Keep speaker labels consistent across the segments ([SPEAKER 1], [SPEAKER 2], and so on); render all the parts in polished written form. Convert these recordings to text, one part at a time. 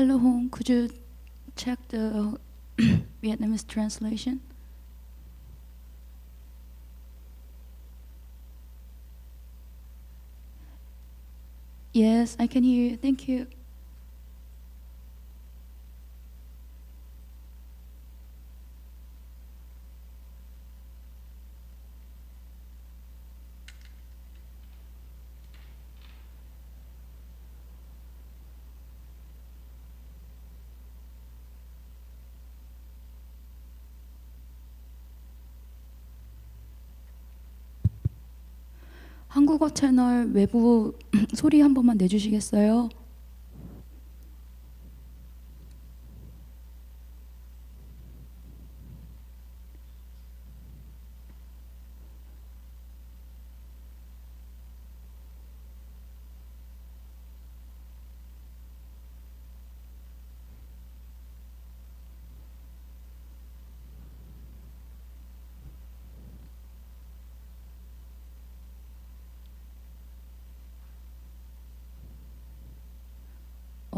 [SPEAKER 1] Hello Hong, could you check the Vietnamese translation? Yes, I can hear you. Thank you. 한국어 채널 외부 소리 한 번만 내주시겠어요?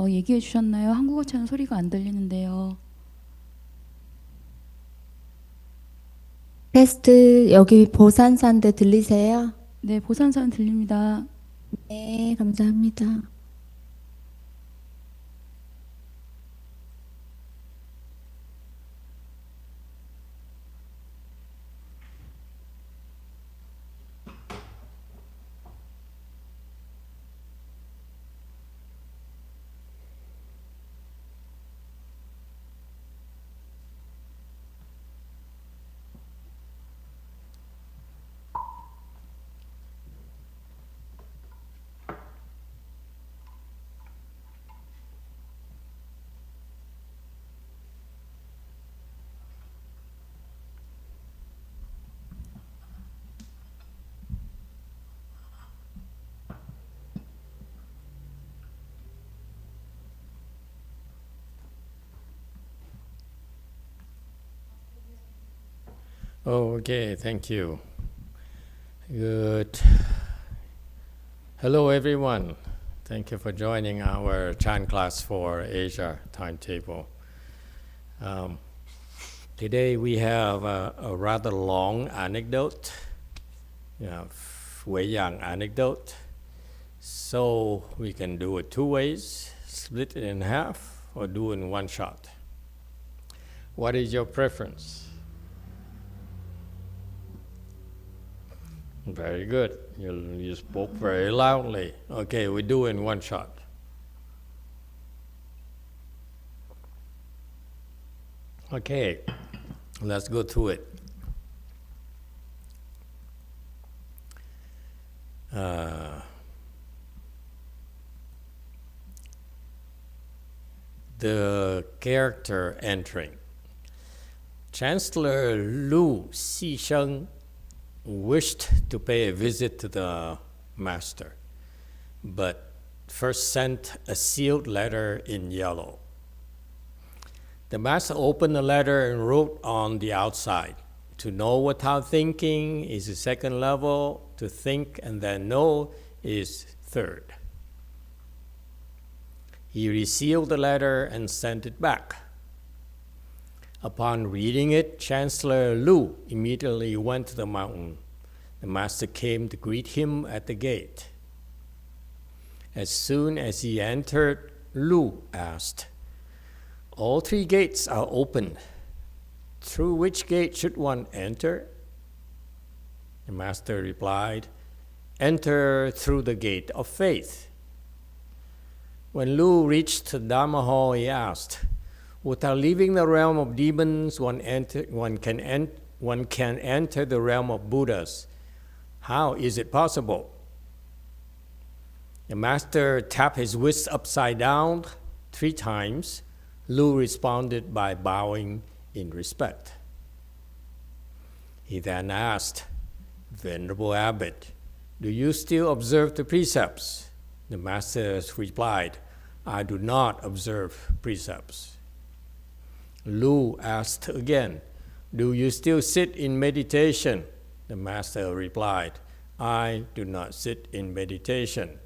[SPEAKER 1] 얘기해 주셨나요? 한국어 채널 소리가 안 들리는데요.
[SPEAKER 2] 테스트, 여기 보산사인데 들리세요?
[SPEAKER 1] 네, 보산산 들립니다.
[SPEAKER 2] 네, 감사합니다.
[SPEAKER 3] Okay, thank you. Good. Hello, everyone. Thank you for joining our Chan class for Asia timetable. Today we have a rather long anecdote, Wei Yang anecdote. So we can do it two ways, split it in half, or do it in one shot. What is your preference? Very good. You spoke very loudly. Okay, we do it in one shot. Okay, let's go through it. The character entering. Chancellor Lu Xisheng wished to pay a visit to the master, but first sent a sealed letter in yellow. The master opened the letter and wrote on the outside, "To know without thinking is the second level, to think and then know is third." He resealed the letter and sent it back. Upon reading it, Chancellor Lu immediately went to the mountain. The master came to greet him at the gate. As soon as he entered, Lu asked, "All three gates are open. Through which gate should one enter?" The master replied, "Enter through the gate of faith." When Lu reached the Dharma hall, he asked, "Without leaving the realm of demons, one can enter the realm of Buddhas. How is it possible?" The master tapped his wrist upside down 3 times. Lu responded by bowing in respect. He then asked, "Venerable Abbot, do you still observe the precepts?" The master replied, "I do not observe precepts." Lu asked again, "Do you still sit in meditation?" The master replied, "I do not sit in meditation."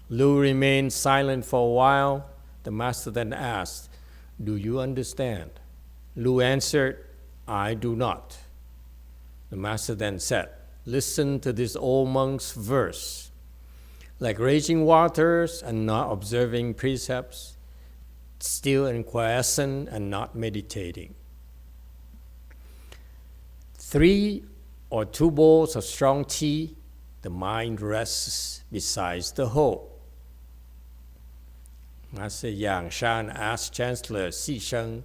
[SPEAKER 3] Lu remained silent for a while. The master then asked, "Do you understand?" Lu answered, "I do not." The master then said, "Listen to this old monk's verse. Like raging waters and not observing precepts, still and quiescent and not meditating. 3 or 2 bowls of strong tea, the mind rests besides the whole." Master YongHua asked Chancellor Xisheng,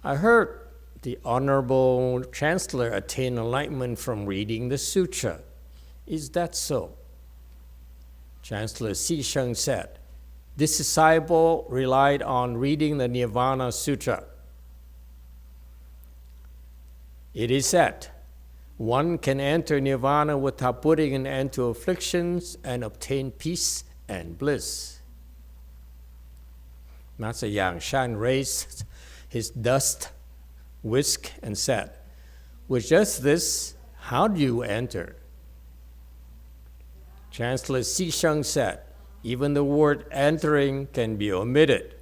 [SPEAKER 3] "I heard the Honorable Chancellor attained enlightenment from reading the sutra. Is that so?" Chancellor Xisheng said, "This disciple relied on reading the Nirvana Sutra. It is said, one can enter Nirvana without putting an end to afflictions and obtain peace and bliss." Master YongHua raised his dust whisk and said, "With just this, how do you enter?" Chancellor Xisheng said, "Even the word entering can be omitted."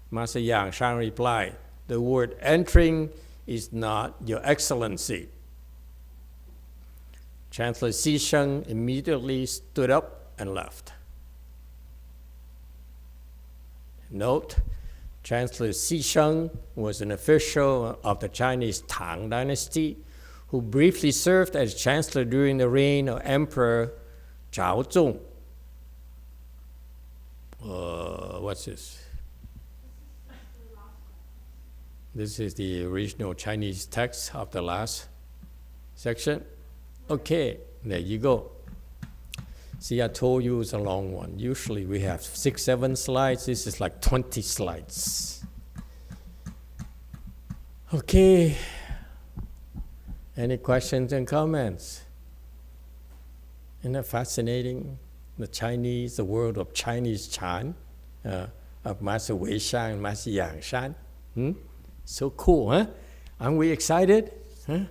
[SPEAKER 3] Master YongHua replied, "The word entering is not your excellency." Chancellor Xisheng immediately stood up and left. Note, Chancellor Xisheng was an official of the Chinese Tang dynasty who briefly served as chancellor during the reign of Emperor Zhao Zong. What's this? This is the original Chinese text of the last section. Okay, there you go. See, I told you it's a long one. Usually we have 6, 7 slides. This is like 20 slides. Okay. Any questions and comments? Isn't that fascinating? The Chinese, the world of Chinese Chan, of Master Weishan and Master YongHua. So cool, huh? Aren't we excited? Huh?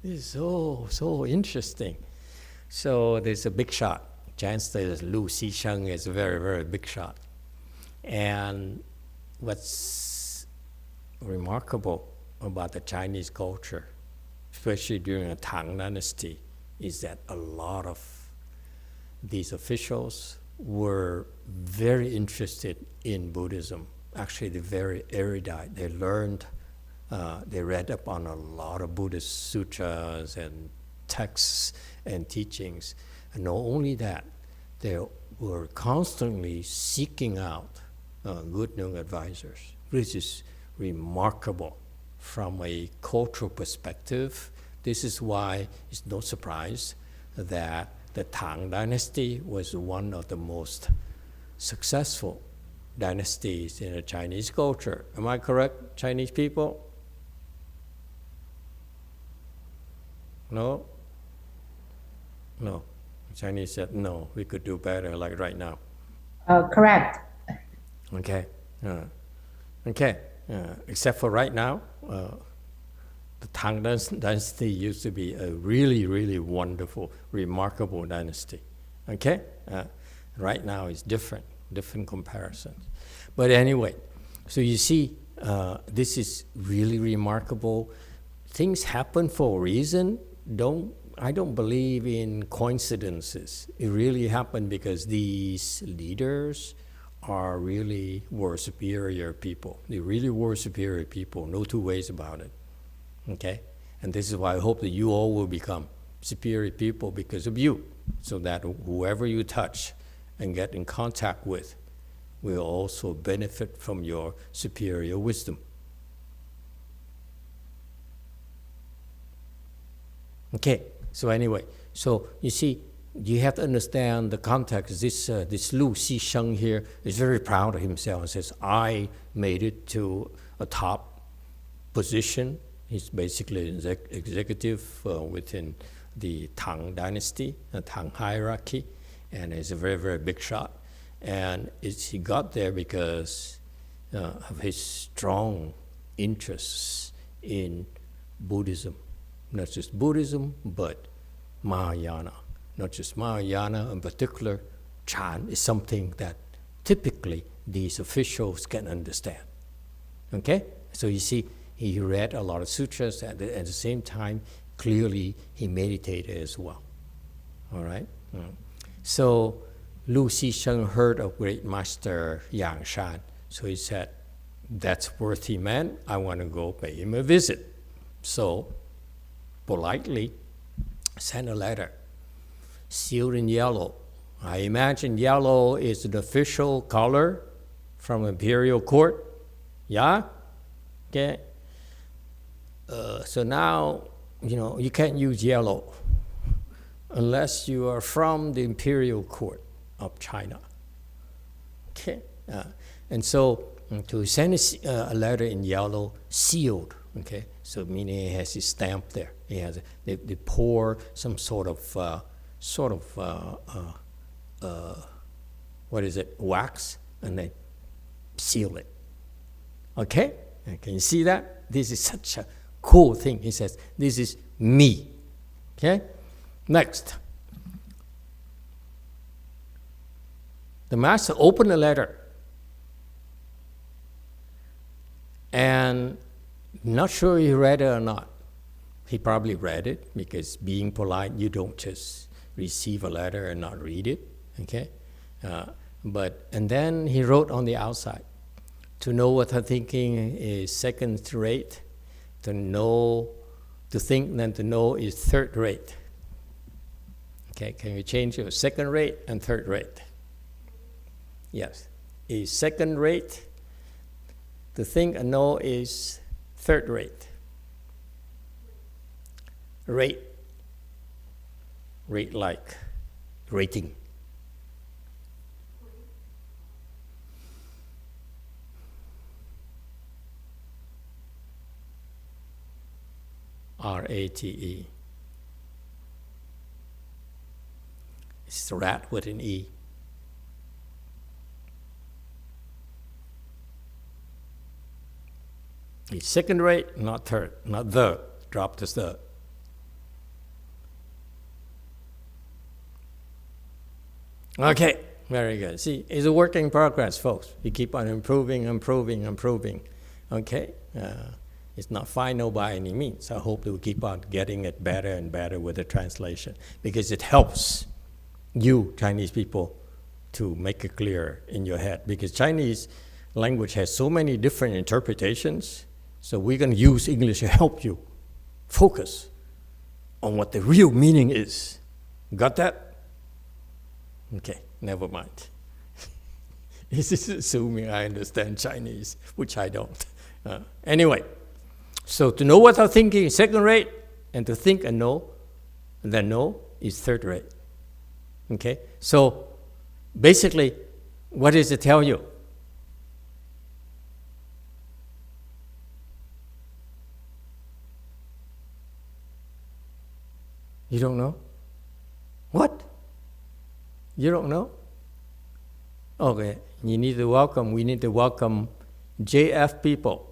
[SPEAKER 3] This is so interesting. So there's a big shot. Chancellor Lu Xisheng is a very, very big shot. And what's remarkable about the Chinese culture, especially during the Tang dynasty, is that a lot of these officials were very interested in Buddhism. Actually, they're very erudite. They learned, they read up on a lot of Buddhist sutras and texts and teachings. And not only that, they were constantly seeking out good young advisors. This is remarkable from a cultural perspective. This is why it's no surprise that the Tang dynasty was one of the most successful dynasties in the Chinese culture. Am I correct, Chinese people? No? No. The Chinese said, no, we could do better, like right now.
[SPEAKER 4] Correct.
[SPEAKER 3] Okay. Okay. Except for right now, the Tang dynasty used to be a really, really wonderful, remarkable dynasty. Okay? Right now it's different comparisons. But anyway, so you see, this is really remarkable. Things happen for a reason. I don't believe in coincidences. It really happened because these leaders were superior people. They really were superior people, no two ways about it. Okay? And this is why I hope that you all will become superior people because of you, so that whoever you touch and get in contact with will also benefit from your superior wisdom. Okay, so anyway, so you see, you have to understand the context. This Lu Xisheng here is very proud of himself and says, I made it to a top position. He's basically an executive within the Tang dynasty, the Tang hierarchy, and he's a very, very big shot. And he got there because of his strong interests in Buddhism. Not just Buddhism, but Mahayana. Not just Mahayana, in particular, Chan is something that typically these officials can understand. Okay? So you see, he read a lot of sutras at the same time, clearly he meditated as well. All right? So Lu Xisheng heard of great master YongHua. So he said, that's worthy man, I want to go pay him a visit. So politely sent a letter, sealed in yellow. I imagine yellow is the official color from imperial court. Yeah? Okay. So now, you can't use yellow unless you are from the imperial court of China. Okay. And so to send a letter in yellow, sealed. Okay. So meaning it has his stamp there. It has they pour some sort of what is it? Wax, and they seal it. Okay? Can you see that? This is such a cool thing. He says, this is me. Okay? Next. The master opened the letter and not sure he read it or not. He probably read it because being polite, you don't just receive a letter and not read it. Okay? And then he wrote on the outside, to know what her thinking is second rate, to think then to know is third rate. Okay, can you change it? Second rate and third rate. Yes, is second rate. To think and know is third rate. Rate like rating. R-A-T-E. It's rat with an E. It's second rate, not third, not the. Drop the third. Okay, very good. See, it's a work in progress, folks. You keep on improving. Okay? It's not final by any means. I hope we'll keep on getting it better and better with the translation, because it helps you, Chinese people, to make it clear in your head. Because Chinese language has so many different interpretations, so we're going to use English to help you focus on what the real meaning is. Got that? Okay, never mind. This is assuming I understand Chinese, which I don't. Anyway. So to know what I'm thinking is second rate, and to think and then know is third rate. Okay? So basically, what does it tell you? You don't know? What? You don't know? Okay, we need to welcome JF people.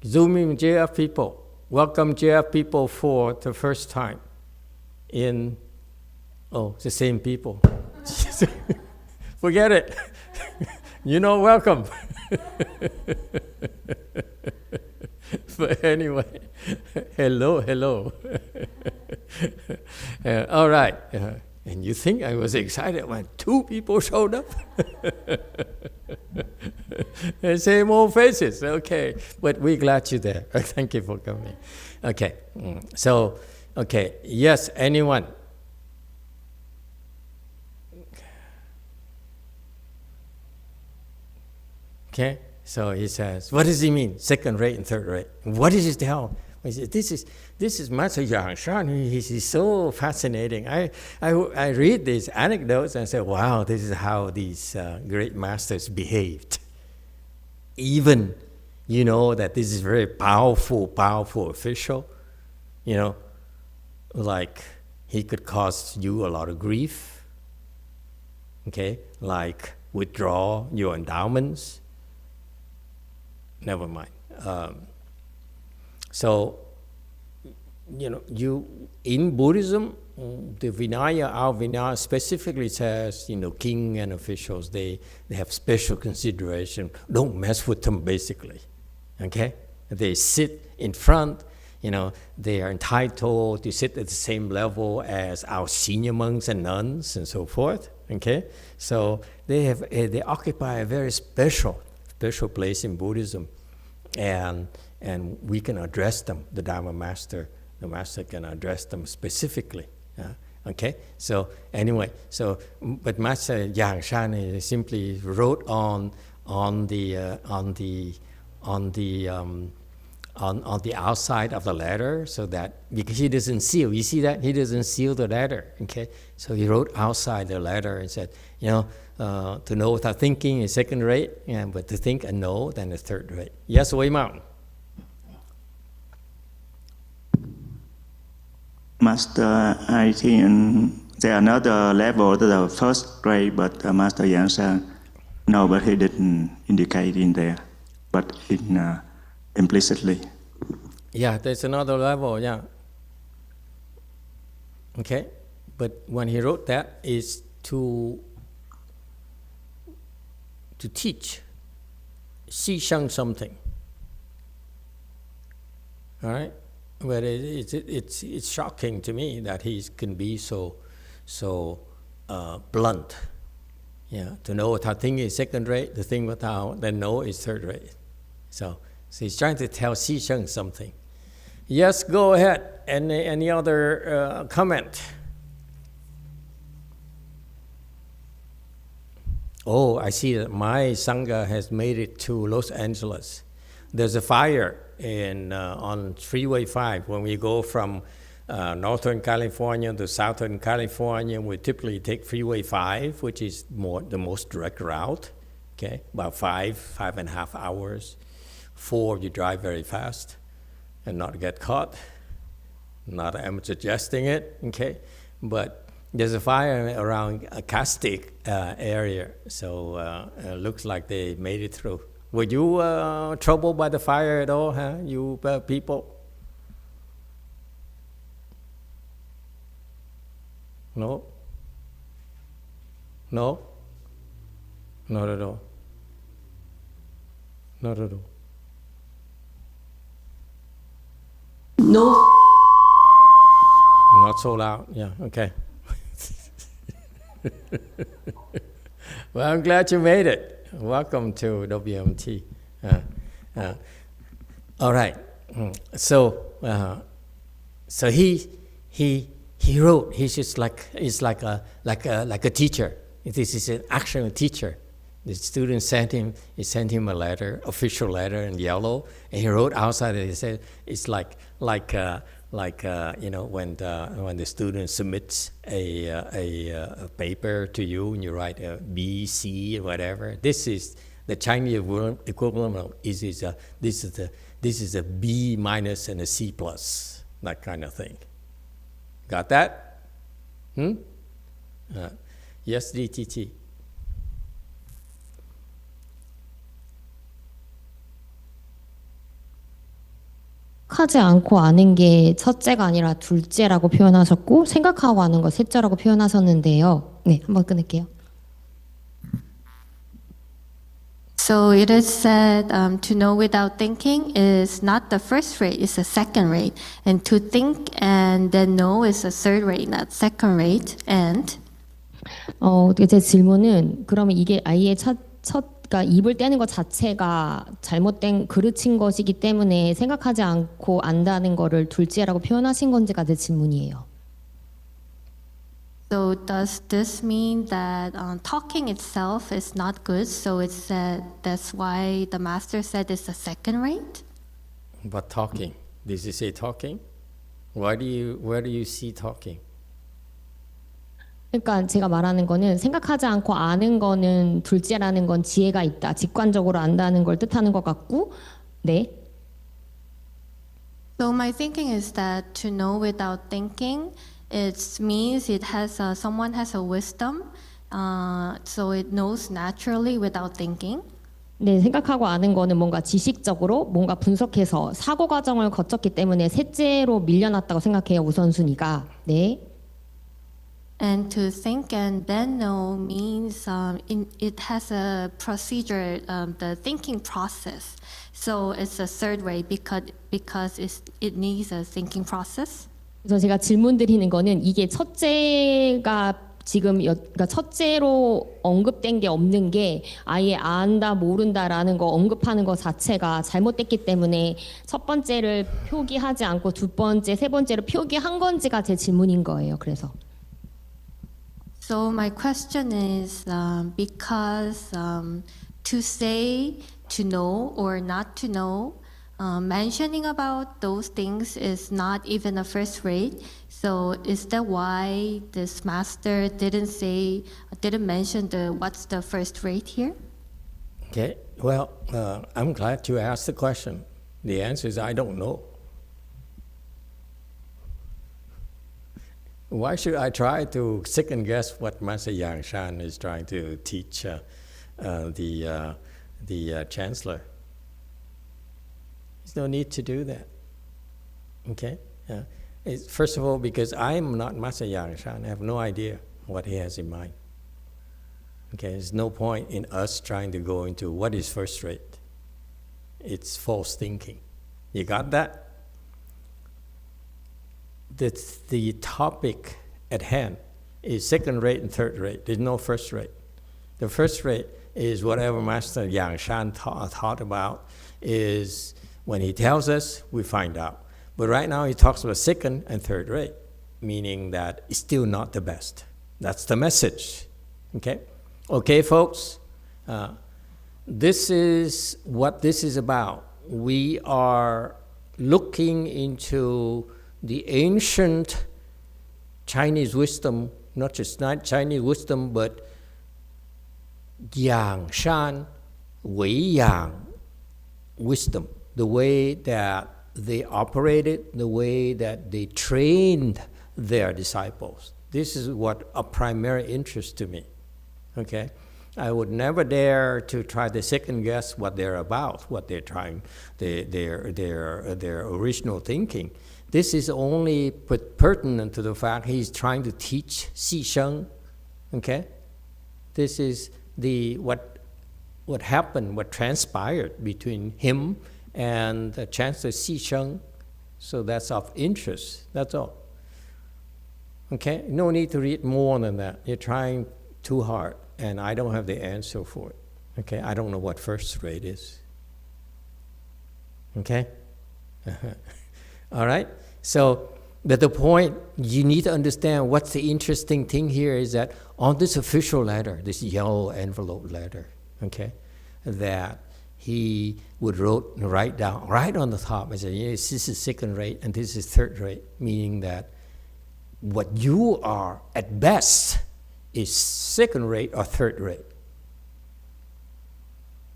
[SPEAKER 3] Zooming JF people. Welcome JF people for the first time in, the same people. Forget it. Welcome. But anyway, hello. All right. And you think I was excited when 2 people showed up? The same old faces, okay. But we're glad you're there. Thank you for coming. Okay, so, yes, anyone? Okay, so he says, what does he mean, second rate and third rate? What does it tell? He says, this is Master YongHua. He's so fascinating. I read these anecdotes and say, wow, this is how these great masters behaved. Even, that this is very powerful official, like he could cause you a lot of grief, okay, like withdraw your endowments. Never mind. So, you in Buddhism, the Vinaya, our Vinaya specifically says, king and officials, they have special consideration. Don't mess with them, basically. Okay? They sit in front, they are entitled to sit at the same level as our senior monks and nuns and so forth. Okay? So they occupy a very special place in Buddhism. And we can address them, the Dharma master. The master can address them specifically. Okay, so anyway, but Master YongHua simply wrote on the outside of the letter, so that because he doesn't seal, you see that he doesn't seal the letter. Okay, so he wrote outside the letter and said, to know without thinking is second rate, but to think and know then is third rate. Yes, Wei Mao.
[SPEAKER 4] Master, I think there another level, the first grade, but Master YongHua, no, but he didn't indicate in there, but implicitly.
[SPEAKER 3] Yeah, there's another level, yeah. Okay, but when he wrote that is to teach, xisheng something. All right. But it's shocking to me that he can be so blunt. Yeah, to know without thinking is second rate, to think without then know is third rate. So he's trying to tell xisheng something. Yes, go ahead. Any other comment? Oh, I see that my Sangha has made it to Los Angeles. There's a fire on Freeway 5. When we go from Northern California to Southern California, we typically take Freeway 5, which is the most direct route. Okay, about 5.5 hours. 4, you drive very fast and not get caught. Not that I'm suggesting it, okay? But there's a fire around a Castaic area, so it looks like they made it through. Were you troubled by the fire at all, you people? No? No? Not at all. Not at all.
[SPEAKER 5] No.
[SPEAKER 3] Not so loud, yeah, okay. Well, I'm glad you made it. Welcome to WMT. All right. So he wrote. He's just like a teacher. This is an actual teacher. The student sent him a letter, official letter in yellow, and he wrote outside it. He said it's like when the student submits a paper to you and you write a B, C, or whatever. This is the Chinese equivalent of this is a B minus and a C plus, that kind of thing. Got that? Yes, DTT.
[SPEAKER 5] 하지 않고 아는 게 첫째가 아니라 둘째라고 표현하셨고 생각하고 아는 거 셋째라고 표현하셨는데요. 네, 한번 끊을게요.
[SPEAKER 6] So it is said to know without thinking is not the first rate, it's the second rate. And to think and then know is the third rate, not second rate. And
[SPEAKER 5] 제 질문은 그러면 이게 아이의 그러니까 입을 떼는 것 자체가 잘못된 그르친 것이기 때문에 생각하지 않고 안다는 거를 둘째라고 표현하신 건지가 제 질문이에요.
[SPEAKER 6] so does this mean that talking itself is not good? So it's said that's why the master said it's the second rate?
[SPEAKER 3] But talking, did you say talking? Where do you see talking?
[SPEAKER 5] 그러니까 제가 말하는 거는 생각하지 않고 아는 거는 둘째라는 건 지혜가 있다. 직관적으로 안다는 걸 뜻하는 것 같고, 네.
[SPEAKER 6] So my thinking is that to know without thinking, it means it has someone has a wisdom, so it knows naturally without thinking.
[SPEAKER 5] 네, 생각하고 아는 거는 뭔가 지식적으로 뭔가 분석해서 사고 과정을 거쳤기 때문에 셋째로 밀려났다고 생각해요, 우선순위가. 네.
[SPEAKER 6] And to think and then know means it has a procedure, the thinking process. So it's a third rate because it needs a thinking process.
[SPEAKER 5] 그래서 제가 질문 드리는 거는 이게 첫째가 지금 그러니까 첫째로 언급된 게 없는 게 아예 안다 모른다라는 거 언급하는 거 자체가 잘못됐기 때문에 첫 번째를 표기하지 않고 두 번째, 세 번째로 표기한 건지가 제 질문인 거예요. 그래서.
[SPEAKER 6] So my question is because to say to know or not to know, mentioning about those things is not even a first rate. So is that why this master didn't mention what's the first rate here?
[SPEAKER 3] Okay, well, I'm glad you asked the question. The answer is I don't know. Why should I try to second guess what Master YongHua is trying to teach the chancellor? There's no need to do that. Okay? First of all, because I'm not Master YongHua, I have no idea what he has in mind. Okay, there's no point in us trying to go into what is first rate. It's false thinking. You got that? The topic at hand is second rate and third rate. There's no first rate. The first rate is whatever Master YongHua thought about is when he tells us, we find out. But right now he talks about second and third rate, meaning that it's still not the best. That's the message. Okay? Okay, folks? This is what this is about. We are looking into the ancient Chinese wisdom, not just Chinese wisdom, but Yangshan, Weiyang wisdom, the way that they operated, the way that they trained their disciples. This is what a primary interest to me. Okay? I would never dare to try to second guess what they're about, what they're trying, their original thinking. This is only pertinent to the fact he's trying to teach Xisheng. Okay? This is what happened, what transpired between him and the Chancellor Xisheng. So that's of interest. That's all. Okay? No need to read more than that. You're trying too hard, and I don't have the answer for it. Okay? I don't know what first rate is. Okay? All right? So, but the point, you need to understand what's the interesting thing here is that on this official letter, this yellow envelope letter, okay, that he would write down right on the top and say, yes, this is second rate and this is third rate, meaning that what you are at best is second rate or third rate.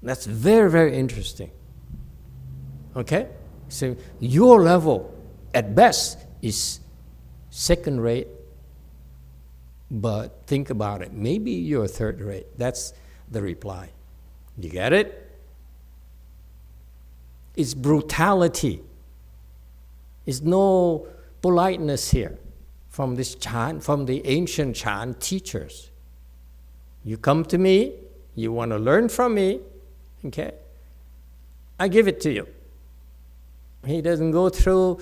[SPEAKER 3] That's very, very interesting. Okay? So your level at best is second rate, but think about it. Maybe you're third rate. That's the reply. You get it? It's brutality. It's no politeness here from this Chan, from the ancient Chan teachers. You come to me, you want to learn from me, okay? I give it to you. He doesn't go through,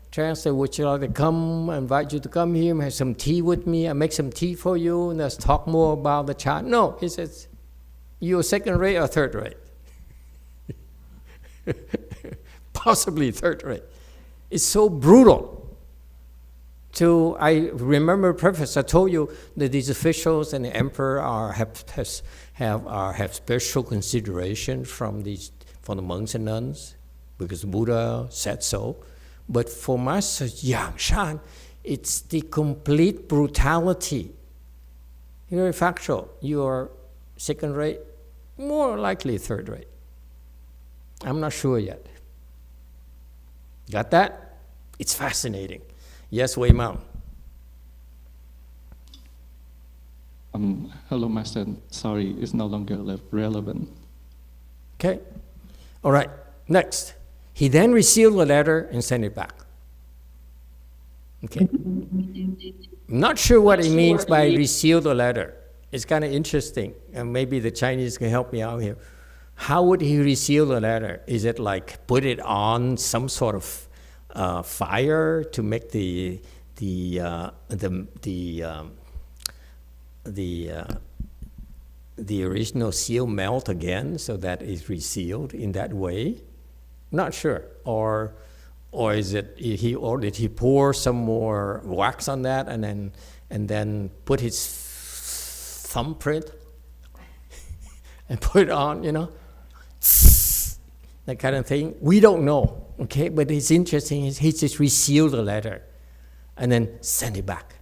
[SPEAKER 3] translate, would you like to come, invite you to come here, have some tea with me, I make some tea for you, and let's talk more about the Chan. No, he says, you're second rate or third rate? Possibly third rate. It's so brutal. I remember Professor told you that these officials and the emperor have special consideration from the monks and nuns, because Buddha said so. But for Master YongHua, it's the complete brutality. Very factual. You are second rate, more likely third rate. I'm not sure yet. Got that? It's fascinating. Yes, Wei Mao.
[SPEAKER 7] Hello, Master. Sorry, it's no longer relevant.
[SPEAKER 3] Okay. All right. Next. He then resealed the letter and sent it back. Okay. I'm not sure what it means by reseal the letter. It's kind of interesting, and maybe the Chinese can help me out here. How would he reseal the letter? Is it like put it on some sort of fire to make the original seal melt again, so that it's resealed in that way? Not sure. Or did he pour some more wax on that and then put his thumbprint and put it on, that kind of thing? We don't know, okay? But it's interesting. He just resealed the letter and then sent it back,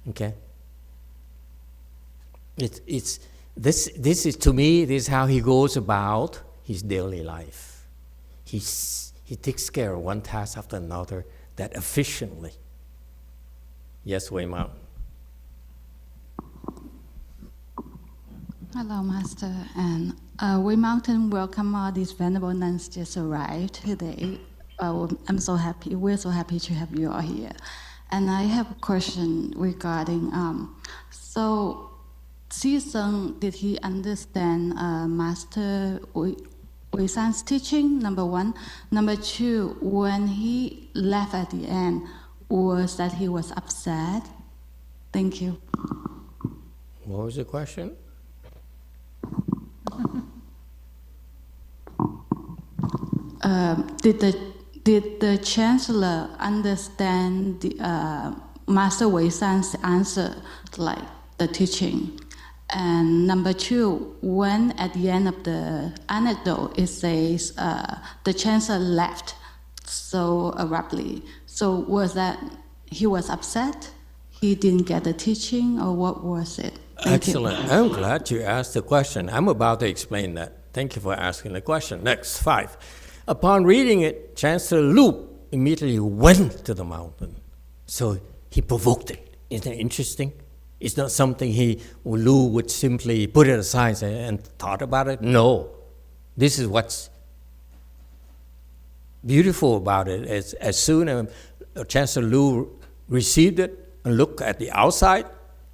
[SPEAKER 3] okay? This is, to me, this is how he goes about his daily life. He takes care of one task after another that efficiently. Yes, Wei Mao.
[SPEAKER 8] Hello, Master. And Wei Mountain welcome all these venerable nuns just arrived today. I'm so happy. We're so happy to have you all here. And I have a question regarding, so Xizeng, did he understand Master Wei San's teaching, number one? Number two, when he left at the end, was that he was upset? Thank you.
[SPEAKER 3] What was the question?
[SPEAKER 8] Did the Chancellor understand the Master Wei San's answer, like the teaching? And number two, when at the end of the anecdote it says the Chancellor left so abruptly, so was that he was upset? He didn't get the teaching, or what was it? Thank
[SPEAKER 3] Excellent.
[SPEAKER 8] you.
[SPEAKER 3] I'm glad you asked the question. I'm about to explain that. Thank you for asking the question. Next, 5. Upon reading it, Chancellor Lu immediately went to the mountain. So he provoked it. Isn't it interesting? It's not something Lu would simply put it aside and thought about it. No. This is what's beautiful about it. As soon as Chancellor Lu received it and looked at the outside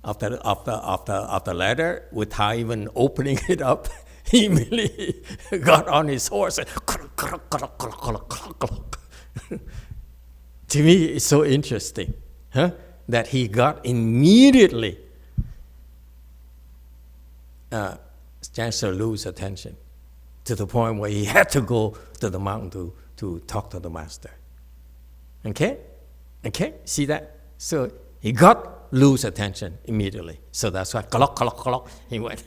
[SPEAKER 3] of the letter without even opening it up, he immediately got on his horse and to me, it's so interesting, that he got immediately Chancellor Lu's attention to the point where he had to go to the mountain to talk to the master. Okay? See that? So he got Lu's attention immediately. So that's why he went.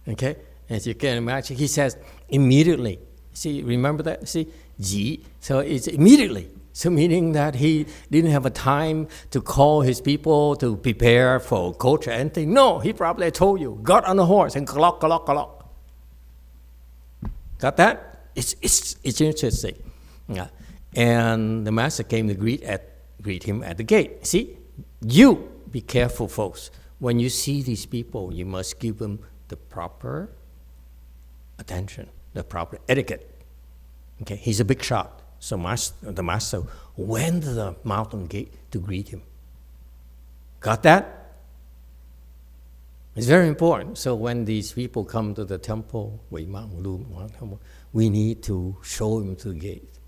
[SPEAKER 3] Okay? As you can imagine, he says immediately. See, remember that? See, ji. So it's immediately. So meaning that he didn't have a time to call his people to prepare for coach or anything. No, he probably told you, got on the horse and Got that? It's interesting. Yeah. And the master came to greet him at the gate. See, you be careful, folks. When you see these people, you must give them the proper attention, the proper etiquette. Okay, he's a big shot. So the master went to the mountain gate to greet him. Got that? It's very important. So when these people come to the temple, we need to show them to the gate.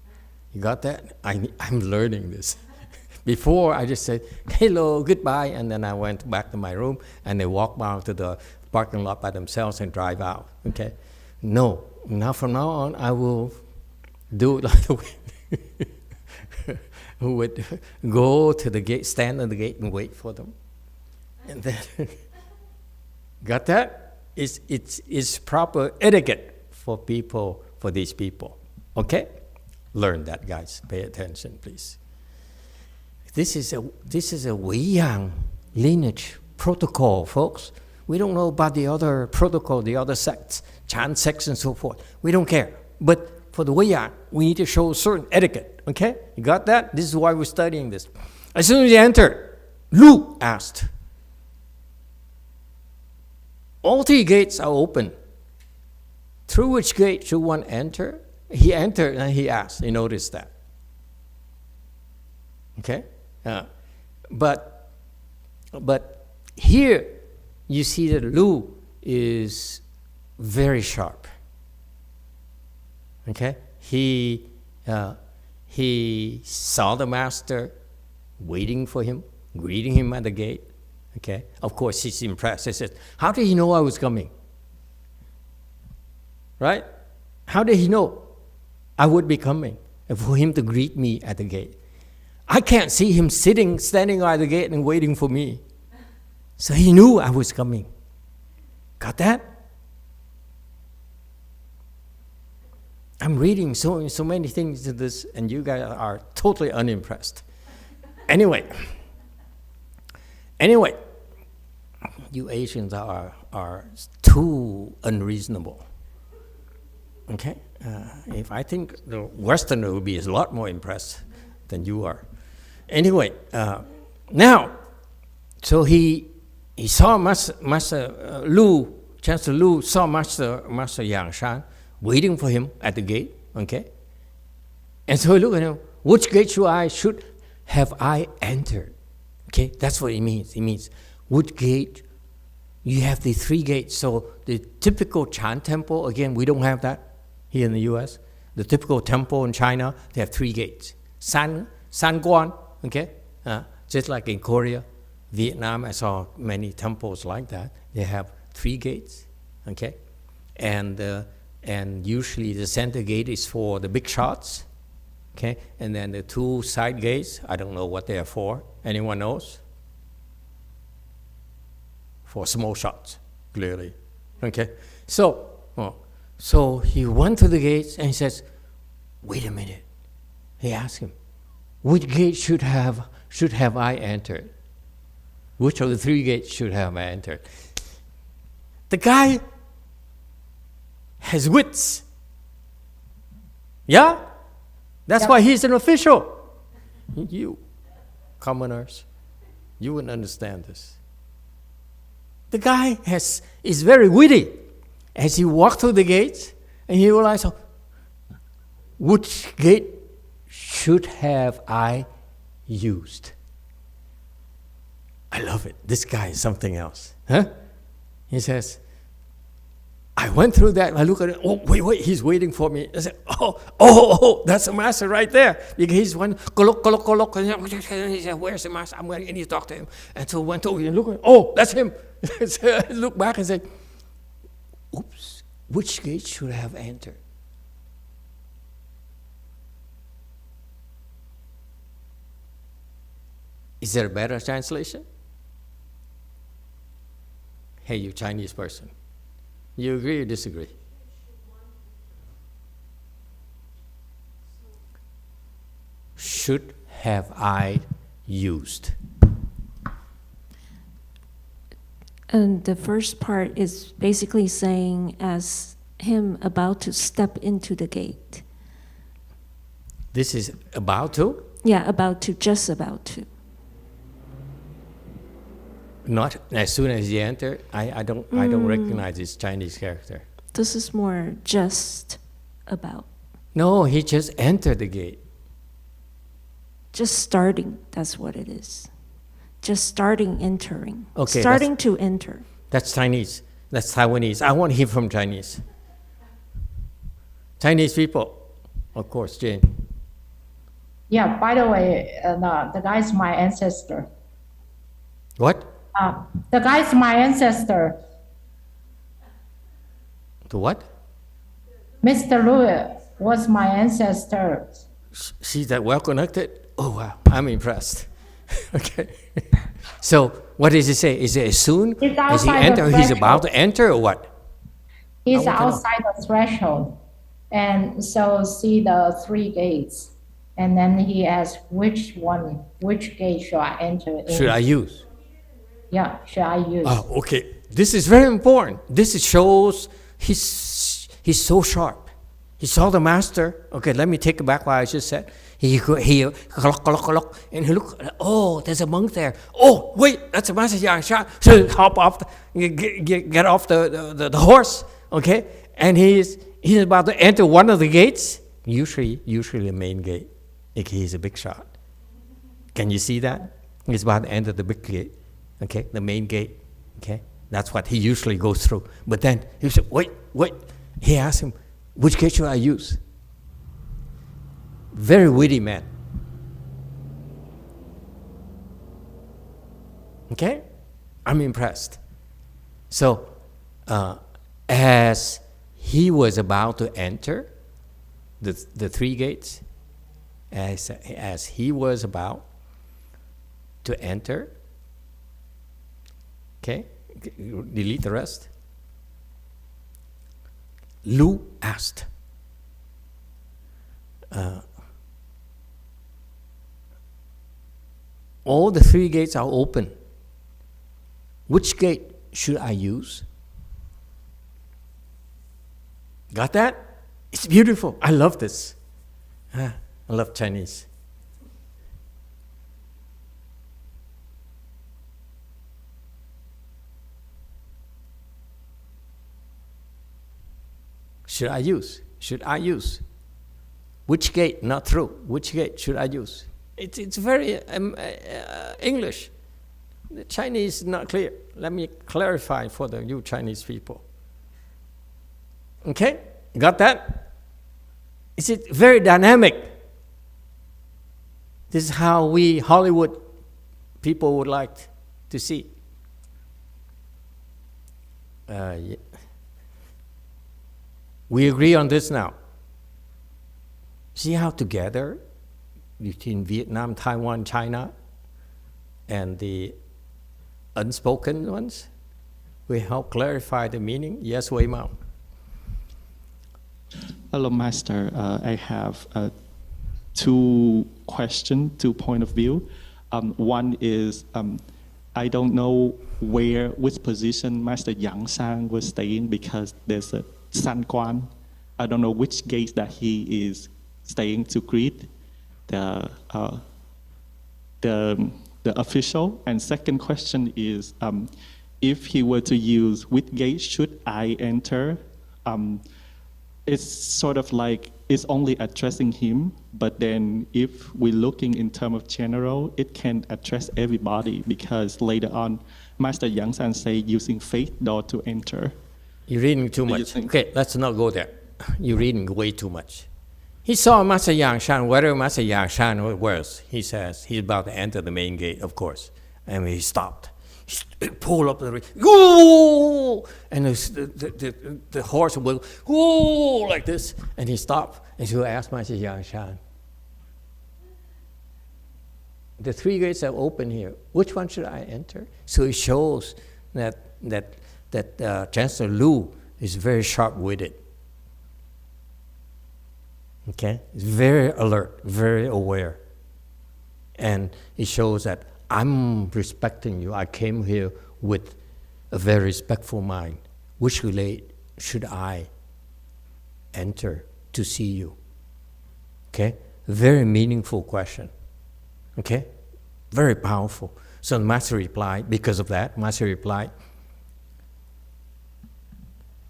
[SPEAKER 3] You got that? I'm learning this. Before, I just said, hello, goodbye, and then I went back to my room, and they walked out to the parking lot by themselves and drive out. Okay? No. Now, from now on, I will do it like the way who would go to the gate, stand at the gate and wait for them. And then, got that? It's proper etiquette for these people. Okay? Learn that, guys. Pay attention, please. This is a Weiyang lineage protocol, folks. We don't know about the other protocol, the other sects, Chan sects and so forth. We don't care. But for the Weiyang, we need to show certain etiquette. Okay? You got that? This is why we're studying this. As soon as he entered, Lu asked. All 3 gates are open. Through which gate should one enter? He entered and he asked. You notice that. Okay? But here you see that Lu is very sharp. Okay, he saw the master waiting for him, greeting him at the gate. Okay, of course he's impressed. He says, "How did he know I was coming? Right? How did he know I would be coming for him to greet me at the gate? I can't see him standing by the gate and waiting for me. So he knew I was coming. Got that? I'm reading so many things in this, and you guys are totally unimpressed. Anyway, you Asians are too unreasonable. Okay? If I think the Westerner would be a lot more impressed than you are. Anyway, now, so he saw Master Lu, Chancellor Lu saw Master YongHua waiting for him at the gate, okay? And so he looked at him, which gate should have I entered? Okay, that's what it means. It means, which gate? You have the 3 gates. So the typical Chan temple, again, we don't have that here in the US. The typical temple in China, they have 3 gates. San Guan, okay? Just like in Korea, Vietnam, I saw many temples like that. They have 3 gates, okay? And usually the center gate is for the big shots, okay? And then the 2 side gates, I don't know what they are for. Anyone knows? For small shots, clearly, okay? So he went to the gates and he says, wait a minute. He asked him, which gate should have I entered? Which of the 3 gates should have I entered? The guy has wits. Yeah? That's why he's an official. You, commoners, you wouldn't understand this. The guy is very witty. As he walked through the gates, and he realized, which gate should have I used? I love it. This guy is something else. Huh? He says, I went through that, I look at it, oh, wait, he's waiting for me. I said, oh, that's the master right there. Because he's one, kolok, and he said, where's the master? I'm going to talk to him. And so went over and looked at, oh, that's him. So I looked back and said, oops, which gate should I have entered? Is there a better translation? Hey, you Chinese person. You agree or disagree? Should have I used?
[SPEAKER 9] And the first part is basically saying as him about to step into the gate.
[SPEAKER 3] This is about to?
[SPEAKER 9] Yeah, just about to.
[SPEAKER 3] Not as soon as he entered. I don't recognize his Chinese character.
[SPEAKER 9] This is more just about.
[SPEAKER 3] No, he just entered the gate.
[SPEAKER 9] Just starting, that's what it is. Just starting entering.
[SPEAKER 3] Okay,
[SPEAKER 9] starting to enter.
[SPEAKER 3] That's Chinese. That's Taiwanese. I want to hear from Chinese. Chinese people, of course, Jane.
[SPEAKER 10] Yeah, by the way, the guy's my ancestor.
[SPEAKER 3] What?
[SPEAKER 10] The guy's my ancestor.
[SPEAKER 3] The what?
[SPEAKER 10] Mr. Liu was my ancestor.
[SPEAKER 3] She's that well connected? Oh, wow, I'm impressed. Okay. So, what does he say? Is it as soon as he enters, he's about to enter, or what?
[SPEAKER 10] He's outside the threshold. And so see the 3 gates. And then he asks, which gate should I enter in?
[SPEAKER 3] Should I use?
[SPEAKER 10] Yeah, should I use?
[SPEAKER 3] Oh, okay. This is very important. This shows he's so sharp. He saw the master. Okay, let me take it back what I just said. He and he looked. Oh, there's a monk there. Oh, wait, that's a master YongHua. So hop off, get off the horse. Okay, and he's about to enter one of the gates. Usually the main gate. He's a big shot. Can you see that? He's about to enter the big gate, okay, the main gate, okay? That's what he usually goes through. But then he said, wait. He asked him, which gate should I use? Very witty man. Okay? I'm impressed. So, as he was about to enter the three gates, as he was about to enter, okay, delete the rest. Lu asked, all the three gates are open. Which gate should I use? Got that? It's beautiful. I love this. I love Chinese. Should I use? Should I use? Which gate? Not through. Which gate should I use? It's very English. The Chinese is not clear. Let me clarify for you Chinese people. Okay? Got that? Is it very dynamic? This is how we Hollywood people would like to see. Yeah. We agree on this now. See how together between Vietnam, Taiwan, China, and the unspoken ones, we help clarify the meaning. Yes, Wei Mao.
[SPEAKER 7] Hello, Master. I have two questions, 2 point of view. One is, I don't know which position Master Yang Sang was staying because there's a San Quan. I don't know which gate that he is staying to greet the official. And second question is, if he were to use which gate should I enter? It's sort of like it's only addressing him, but then if we're looking in terms of general, it can address everybody because later on, Master Yang San say using faith door to enter.
[SPEAKER 3] You're reading too much. Okay, let's not go there. You're reading way too much. He saw Master Yang Shan, wherever Master Yang Shan was, he says he's about to enter the main gate, of course. And he stopped. He pulled up the ring. Whoa! And the horse will whoa like this. And he stopped. And so he asked Master Yang Shan, the three gates are open here. Which one should I enter? So it shows that Chancellor Lu is very sharp-witted. Okay? He's very alert, very aware. And it shows that I'm respecting you. I came here with a very respectful mind. Which relate should I enter to see you? Okay? Very meaningful question. Okay? Very powerful. So the Master replied, because of that, Master replied,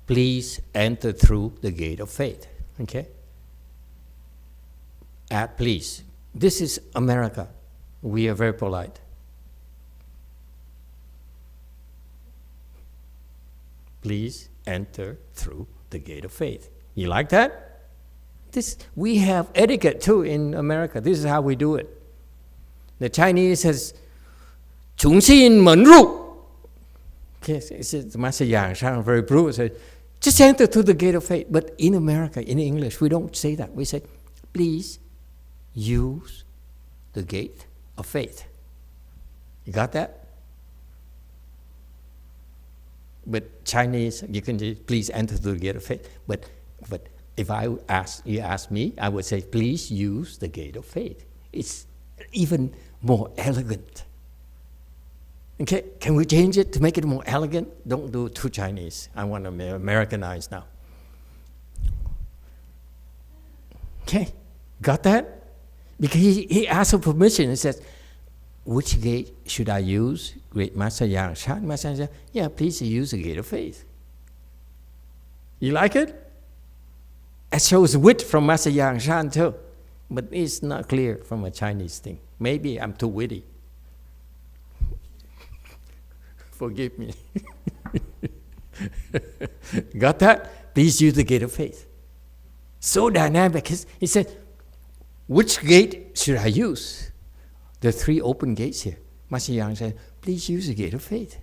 [SPEAKER 3] please enter through the gate of faith. Okay? Please. This is America. We are very polite. Please enter through the gate of faith. You like that? We have etiquette too in America. This is how we do it. The Chinese says, 重新门入. Okay, the Master Yang Shan very brutal said, just enter through the gate of faith. But in America, in English, we don't say that. We say, please use the gate of faith. You got that? But Chinese, you can say, please enter through the gate of faith. But if you ask me, I would say, please use the gate of faith. It's even more elegant. Okay, can we change it to make it more elegant? Don't do it too Chinese. I want to Americanize now. Okay, got that? Because he asked for permission. He says, which gate should I use? Great Master Yang Shan. Master said, yeah, please use the gate of faith. You like it? It shows wit from Master Yang Shan too. But it's not clear from a Chinese thing. Maybe I'm too witty. Forgive me. Got that? Please use the gate of faith. So dynamic. He said, which gate should I use? There are 3 open gates here. Master Yang said, please use the gate of faith.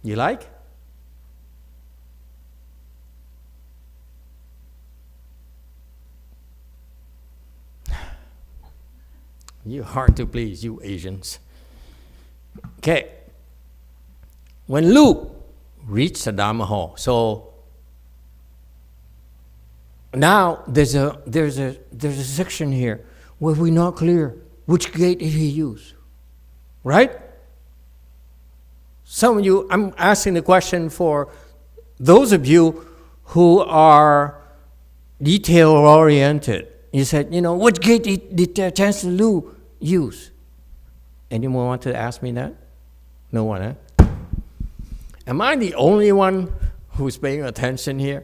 [SPEAKER 3] You like? You're hard to please, you Asians. Okay. When Lu reached the Dharma hall, so now there's a section here where we're not clear which gate did he use, right? Some of you, I'm asking the question for those of you who are detail-oriented. You said, which gate did Chancellor Lu use? Anyone want to ask me that? No one, huh? Am I the only one who's paying attention here?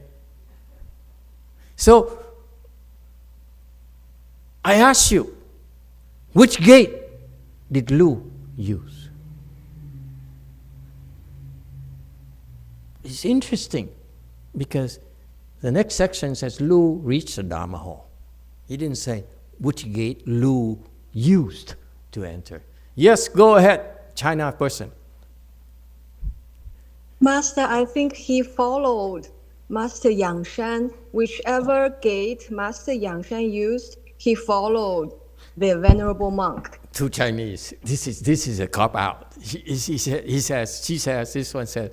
[SPEAKER 3] So, I ask you, which gate did Lu use? It's interesting because the next section says Lu reached the Dharma hall. He didn't say which gate Lu used to enter. Yes, go ahead, China person.
[SPEAKER 11] Master, I think he followed Master Yangshan. Whichever gate Master Yangshan used, he followed the venerable monk.
[SPEAKER 3] Two Chinese. This is a cop out. She says, this one says,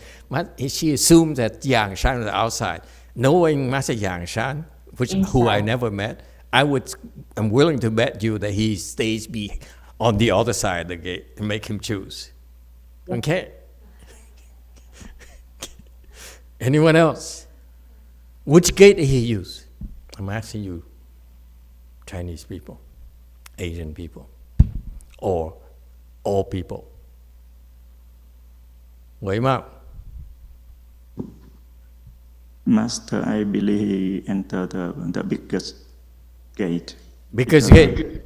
[SPEAKER 3] she assumes that Yangshan is outside. Knowing Master Yangshan, who I never met, I'm willing to bet you that he stays on the other side of the gate and make him choose. Okay? Anyone else? Which gate did he use? I'm asking you, Chinese people, Asian people, or all people. Wait up.
[SPEAKER 4] Master, I believe he entered the biggest gate.
[SPEAKER 3] Biggest gate.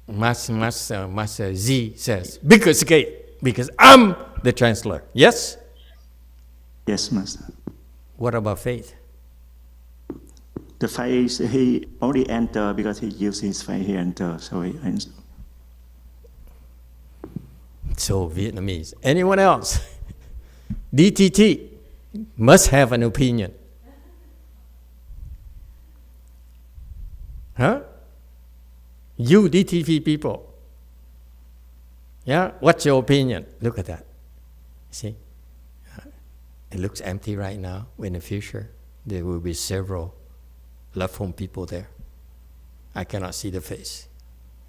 [SPEAKER 3] Master Z says, biggest gate, because I'm the Chancellor. Yes?
[SPEAKER 4] Yes, Master.
[SPEAKER 3] What about faith?
[SPEAKER 4] The faith, he only entered because he used his faith, he entered, so he entered.
[SPEAKER 3] So Vietnamese. Anyone else? DTT must have an opinion. Huh? You DTT people. Yeah? What's your opinion? Look at that. See? It looks empty right now. In the future, there will be several left home people there. I cannot see the face.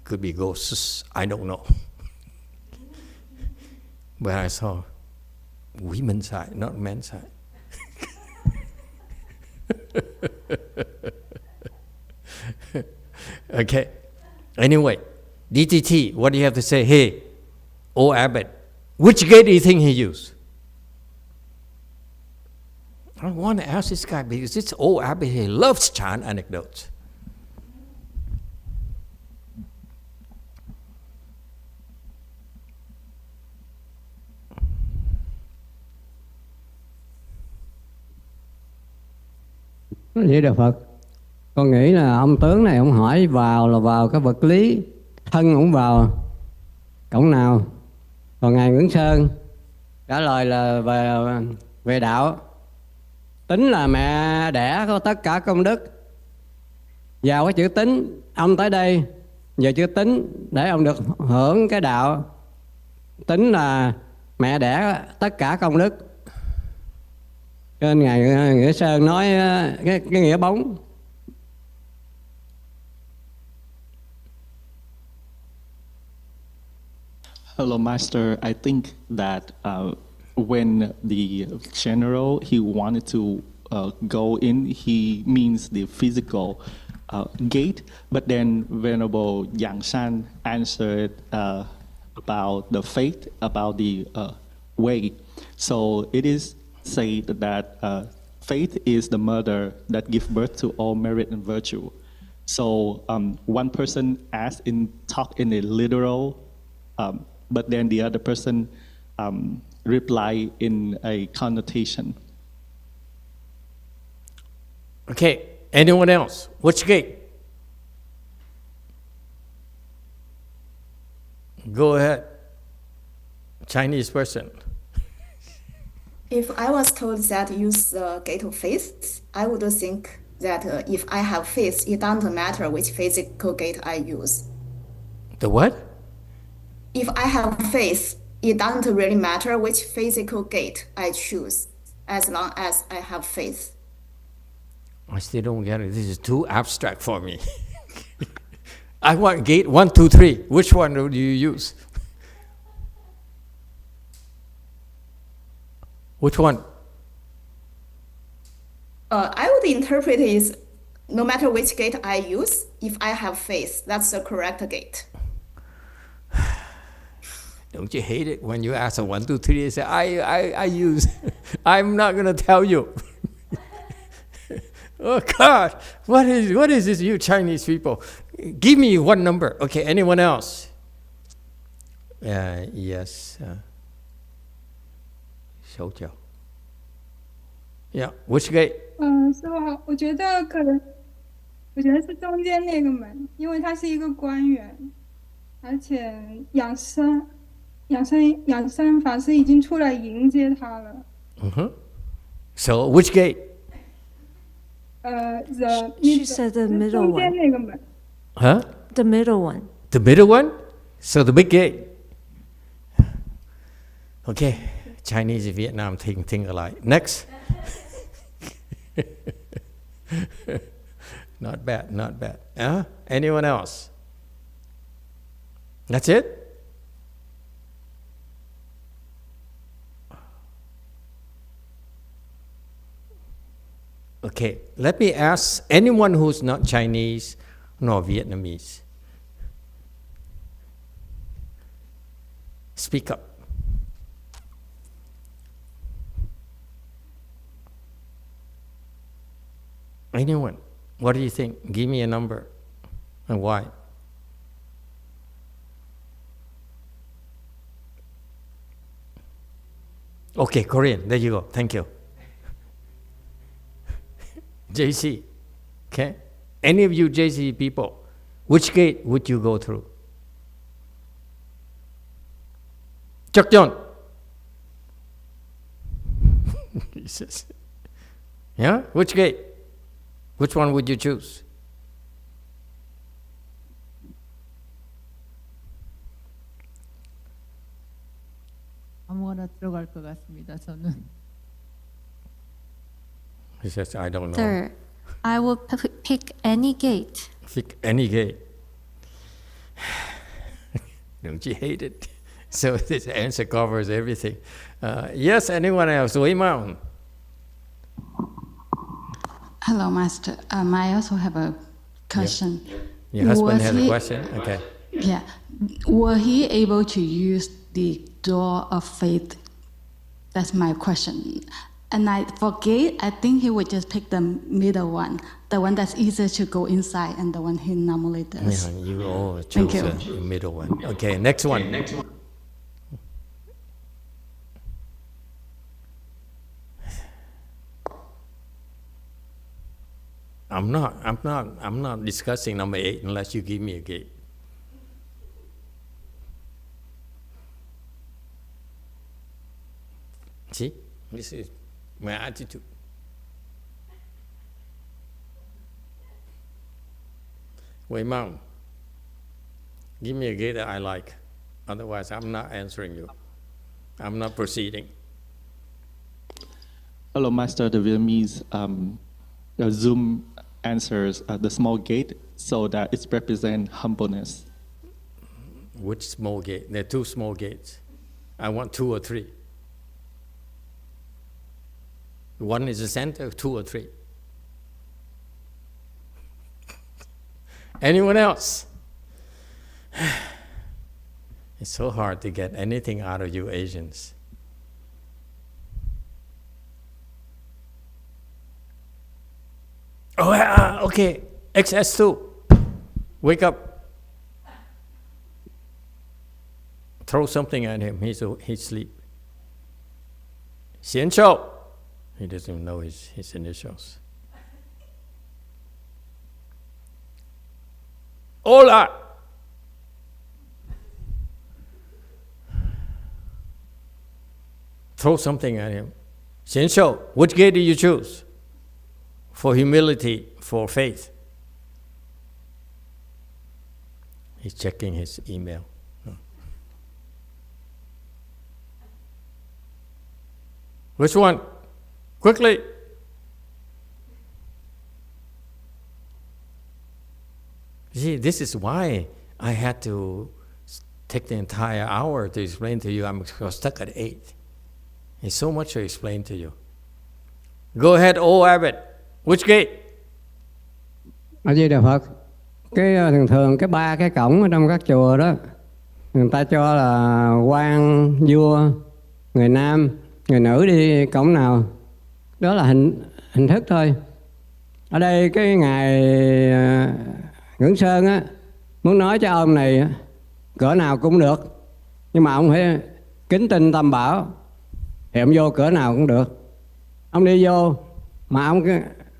[SPEAKER 3] Could be ghosts. I don't know. But I saw women's side, not men's side. Okay. Anyway, DTT, what do you have to say? Hey, old Abbot, which gate do you think he used? I want to ask this guy because this old Abbot, he loves chant anecdotes.
[SPEAKER 12] Vậy Đạo Phật, con nghĩ là ông tướng này ông hỏi vào là vào cái vật lý, thân ông vào cổng nào. Còn Ngài Nguyễn Sơn trả lời là về đạo. Tính là mẹ đẻ có tất cả công đức. Vào cái chữ tính, ông tới đây giờ chữ tính để ông được hưởng cái đạo. Tính là mẹ đẻ tất cả công đức. Cho nên Ngài Nghĩa Sơn nói cái nghĩa bóng.
[SPEAKER 7] Hello, Master. I think that when the general, he wanted to go in, he means the physical gate, but then Venerable Yangshan answered about the faith, about the way. So it is said that faith is the mother that gives birth to all merit and virtue. So one person talk in a literal but then the other person reply in a connotation.
[SPEAKER 3] Okay, anyone else? Which gate? Go ahead. Chinese person.
[SPEAKER 13] If I was told that use the gate of faith, I would think that if I have faith, it doesn't matter which physical gate I use.
[SPEAKER 3] The what?
[SPEAKER 13] If I have faith, it doesn't really matter which physical gate I choose, as long as I have faith.
[SPEAKER 3] I still don't get it. This is too abstract for me. I want gate 1, 2, 3. Which one do you use? Which one?
[SPEAKER 13] I would interpret it as no matter which gate I use, if I have faith, that's the correct gate.
[SPEAKER 3] Don't you hate it when you ask a 1, 2, 3 and say, I use, I'm not going to tell you. Oh God, what is this, you Chinese people? Give me one number. Okay, anyone else? Yes. 手脚. Yeah, which gate?
[SPEAKER 14] 师傅，我觉得是中间那个门，因为它是一个官员，而且养生法师已经出来迎接他了。
[SPEAKER 3] So which gate?
[SPEAKER 9] She said the middle
[SPEAKER 14] 中间
[SPEAKER 9] one.
[SPEAKER 14] 那个门。
[SPEAKER 3] Huh?
[SPEAKER 9] The middle one.
[SPEAKER 3] The middle one? So the big gate. Okay, Chinese and Vietnam think alike. Next. Not bad, not bad. Anyone else? That's it? Okay, let me ask anyone who's not Chinese nor Vietnamese. Speak up. Anyone? What do you think? Give me a number. And why? Okay, Korean. There you go. Thank you. JC. Okay? Any of you JC people, which gate would you go through? Chakyeon. He says, yeah? Which gate? Which one would you choose?
[SPEAKER 15] 아무거나 들어갈 것 같습니다. 저는.
[SPEAKER 3] He says, I don't know.
[SPEAKER 6] Sir, I will pick any gate.
[SPEAKER 3] Pick any gate. Don't you hate it? So this answer covers everything. Yes, anyone else? Wei Mountain.
[SPEAKER 8] Hello, Master. I also have a question.
[SPEAKER 3] Yeah. Your husband has a question? Okay.
[SPEAKER 8] Yeah. Were he able to use the door of faith? That's my question. And for gate, I think he would just pick the middle one, the one that's easier to go inside and the one he normally does.
[SPEAKER 3] Yeah, you all chose the middle one. Okay, next one. I'm not discussing number 8 unless you give me a gate. See, this is my attitude. Wei Mao, give me a gate that I like. Otherwise, I'm not answering you. I'm not proceeding.
[SPEAKER 7] Hello, Master. The Vietnamese Zoom answers the small gate so that it represents humbleness.
[SPEAKER 3] Which small gate? There are 2 small gates. I want 2 or 3. One is the center, 2 or 3. Anyone else? It's so hard to get anything out of you Asians. Oh, okay. XS2. Wake up. Throw something at him, he's asleep. Xian Shou, he doesn't even know his initials. Hola! Throw something at him. Xian Shou, which gate do you choose? For humility, for faith. He's checking his email. Which one? Quickly. See, this is why I had to take the entire hour to explain to you. I'm stuck at 8. There's so much to explain to you. Go ahead, old abbot. Which gate?
[SPEAKER 12] A Di Đà Phật. Cái thường cái 3 cái cổng ở trong các chùa đó, người ta cho là quan, vua, người nam, người nữ đi cổng nào. Đó là hình thức thôi. Ở đây cái ngài Ngưỡng Sơn á, muốn nói cho ông này cỡ nào cũng được, nhưng mà ông phải kính tinh Tam Bảo thì ông vô cỡ nào cũng được. Ông đi vô mà ông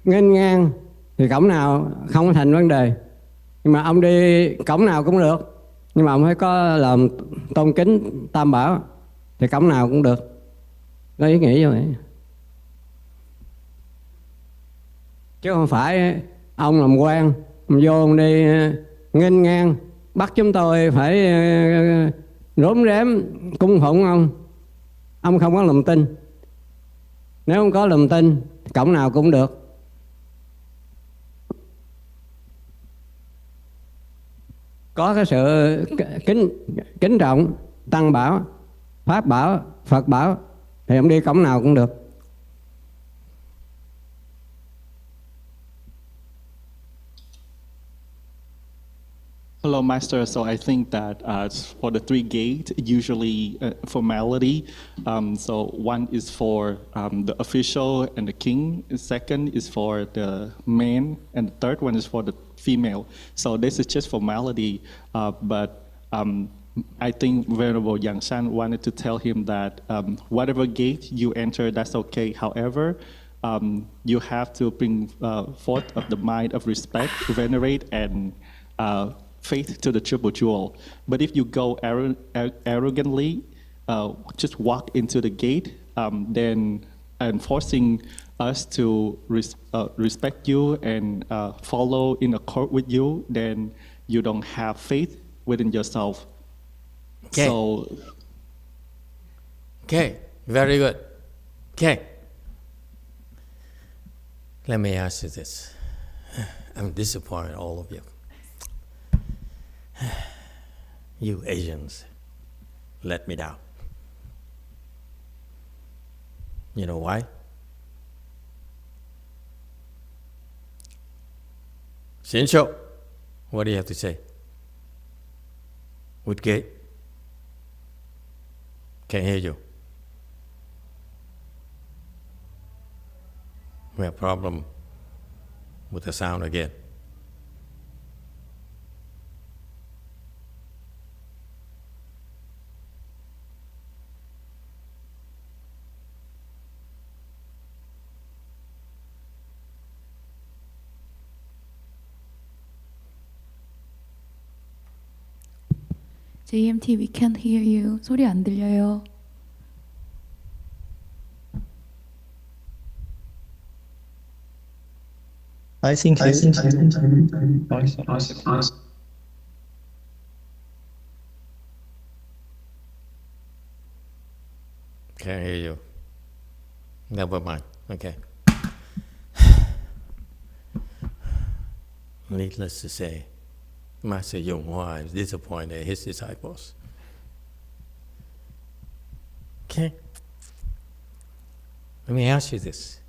[SPEAKER 12] nghênh ngang thì cổng nào không thành vấn đề, nhưng mà ông đi cổng nào cũng được, nhưng mà ông phải có lòng tôn kính Tam Bảo thì cổng nào cũng được. Có ý nghĩ như vậy, chứ không phải ông làm quan, ông vô ông đi nghênh ngang bắt chúng tôi phải rốm rém cung phụng ông không có lòng tin. Nếu không có lòng tin, cổng nào cũng được. Có cái sự kính trọng Tăng Bảo, Pháp Bảo, Phật Bảo thì ông đi cổng nào cũng được.
[SPEAKER 7] Hello, Master. So I think that for the 3 gates, usually formality. So one is for the official and the king. The second is for the man, and the third one is for the female. So this is just formality. But I think Venerable Yangshan wanted to tell him that whatever gate you enter, that's okay. However, you have to bring forth of the mind of respect, venerate, and faith to the triple jewel. But if you go arrogantly, just walk into the gate, then and forcing us to respect you and follow in accord with you, then you don't have faith within yourself.
[SPEAKER 3] Okay.
[SPEAKER 7] So,
[SPEAKER 3] okay, very good. Okay. Let me ask you this. I'm disappointed, all of you. You Asians let me down. You know why? Xian Shou, what do you have to say? Which gate? Can't hear you. We have a problem with the sound again.
[SPEAKER 1] JMT, we can't hear you. 소리 안 들려요.
[SPEAKER 16] I think
[SPEAKER 3] Can't hear you. Never mind. Okay. Needless to say, Master YongHua is disappointed in his disciples. Okay. Let me ask you this.